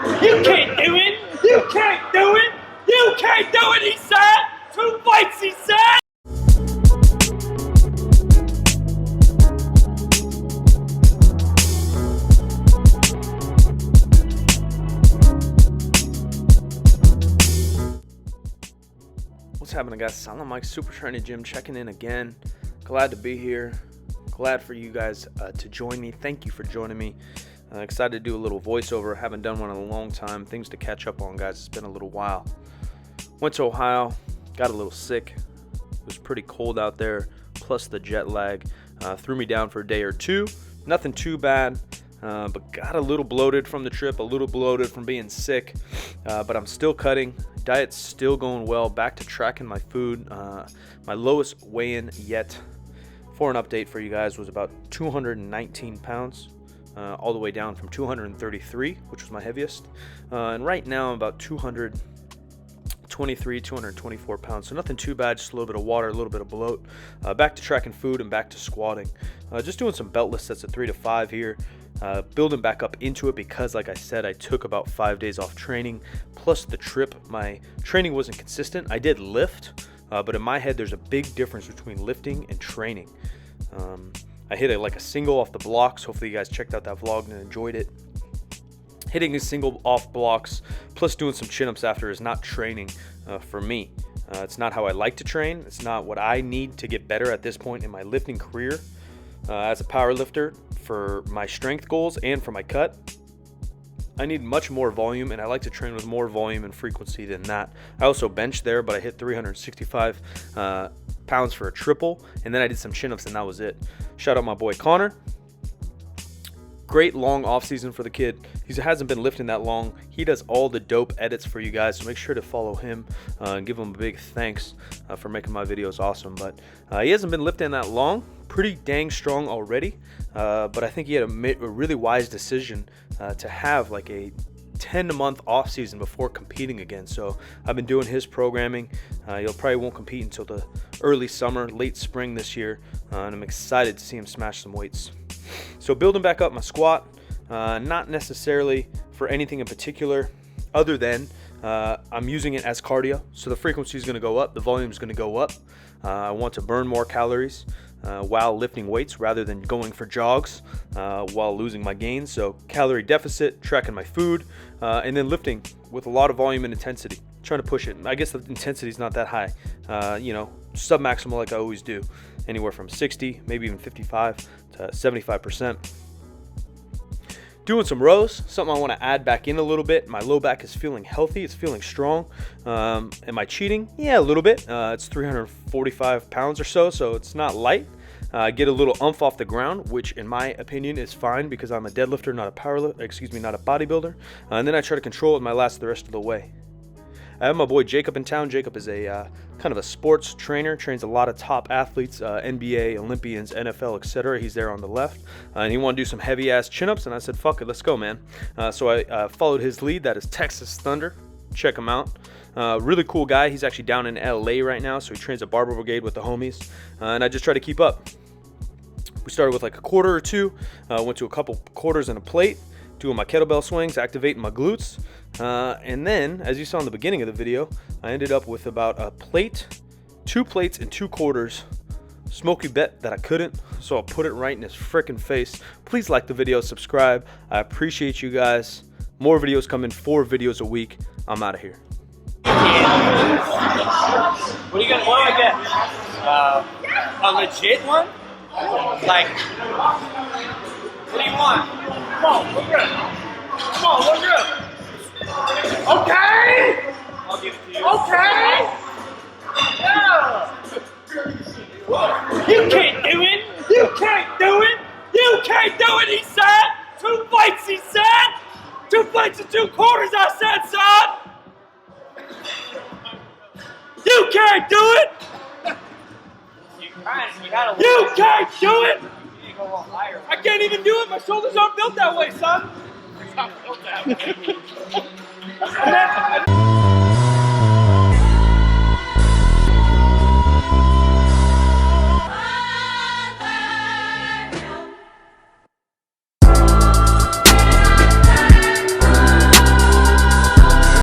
You can't do it! You can't do it! You can't do it, he said! 2 fights, he said! What's happening, guys? Silent Mike, Super Trendy Gym, checking in again. Glad to be here. Glad for you guys to join me. Thank you for joining me. Excited to do a little voiceover. Haven't done one in a long time. Things to catch up on, guys. It's been a little while. Went to Ohio. Got a little sick. It was pretty cold out there. Plus the jet lag threw me down for a day or two. Nothing too bad. But got a little bloated from the trip. A little bloated from being sick. But I'm still cutting. Diet's still going well. Back to tracking my food. My lowest weigh-in yet, for an update for you guys, was about 219 pounds. All the way down from 233, which was my heaviest. And right now I'm about 223, 224 pounds. So nothing too bad, just a little bit of water, a little bit of bloat. Back to tracking food and back to squatting. Just doing some beltless sets of 3 to 5 here. Building back up into it because, like I said, I took about 5 days off training. Plus the trip, my training wasn't consistent. I did lift, but in my head there's a big difference between lifting and training. I hit a single off the blocks. Hopefully you guys checked out that vlog and enjoyed it. Hitting a single off blocks plus doing some chin-ups after is not training for me. It's not how I like to train. It's not what I need to get better at this point in my lifting career. As a power lifter, for my strength goals and for my cut, I need much more volume, and I like to train with more volume and frequency than that. I also benched there, but I hit 365 pounds for a triple, and then I did some chin-ups, and that was it. Shout out my boy Connor. Great long off season for the kid. He hasn't been lifting that long. He does all the dope edits for you guys, so make sure to follow him and give him a big thanks for making my videos awesome. But he hasn't been lifting that long. Pretty dang strong already, but I think he had a really wise decision to have like a 10-month off season before competing again. So I've been doing his programming. He'll probably won't compete until the early summer, late spring this year, and I'm excited to see him smash some weights. So building back up my squat, not necessarily for anything in particular other than I'm using it as cardio. So the frequency is going to go up, the volume is going to go up. I want to burn more calories while lifting weights rather than going for jogs while losing my gains. So calorie deficit, tracking my food, and then lifting with a lot of volume and intensity, trying to push it. I guess the intensity is not that high, sub-maximal like I always do, anywhere from 60, maybe even 55 to 75%. Doing some rows, something I want to add back in a little bit. My low back is feeling healthy, it's feeling strong. Am I cheating? Yeah, a little bit. It's 345 pounds or so it's not light. Get a little oomph off the ground, which in my opinion is fine because I'm a deadlifter, not a not a bodybuilder. And then I try to control it my the rest of the way. I have my boy Jacob in town. Jacob is a kind of a sports trainer, trains a lot of top athletes, NBA, Olympians, NFL, etc. He's there on the left, and he wanted to do some heavy ass chin-ups, and I said, fuck it, let's go, man. So I followed his lead. That is Texas Thunder. Check him out. Really cool guy. He's actually down in LA right now, so he trains at Barber Brigade with the homies, and I just try to keep up. We started with like a quarter or two, went to a couple quarters and a plate, doing my kettlebell swings, activating my glutes. And then, as you saw in the beginning of the video, I ended up with about a plate, 2 plates and 2 quarters. Smokey bet that I couldn't, so I'll put it right in his frickin' face. Please like the video, subscribe. I appreciate you guys. More videos coming, 4 videos a week. I'm out of here. What do I get? A legit one? Like, what do you want? Come on, look good. Come on, look good. Okay! I'll give it to you. Okay! Yeah! You can't do it! You can't do it! You can't do it, he said! 2 fights, he said! 2 fights and 2 quarters, I said, son! You can't do it! You can't do it! I can't even do it. My shoulders aren't built that way, son. It's not built that way.